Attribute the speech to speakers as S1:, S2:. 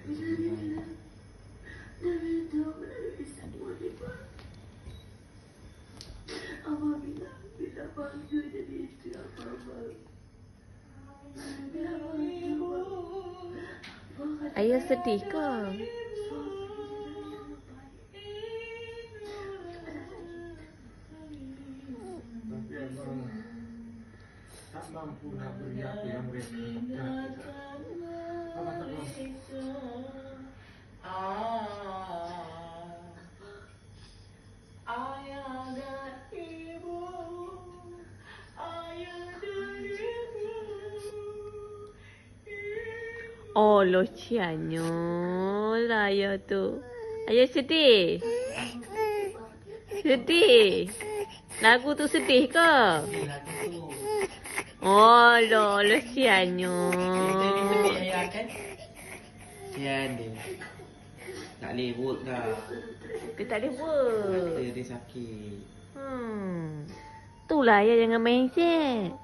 S1: Bila bangga jadi isteri abang.
S2: Ayah sedih ke?
S3: Tapi abang tak mampu nak beri apa yang mereka nak. Abang tak mampu.
S1: Ayah dan ibu, ayah dan ibu.
S2: Oh, lucunya lah ayah tu. Ayah sedih? Sedih? Lagu tu sedih ke? Oh, lo, lucunya.
S4: Ayah kan? Kesian dia. Tak boleh work dah.
S2: Dia tak boleh buat.
S4: Mata dia sakit.
S2: Itulah ayah jangan main set.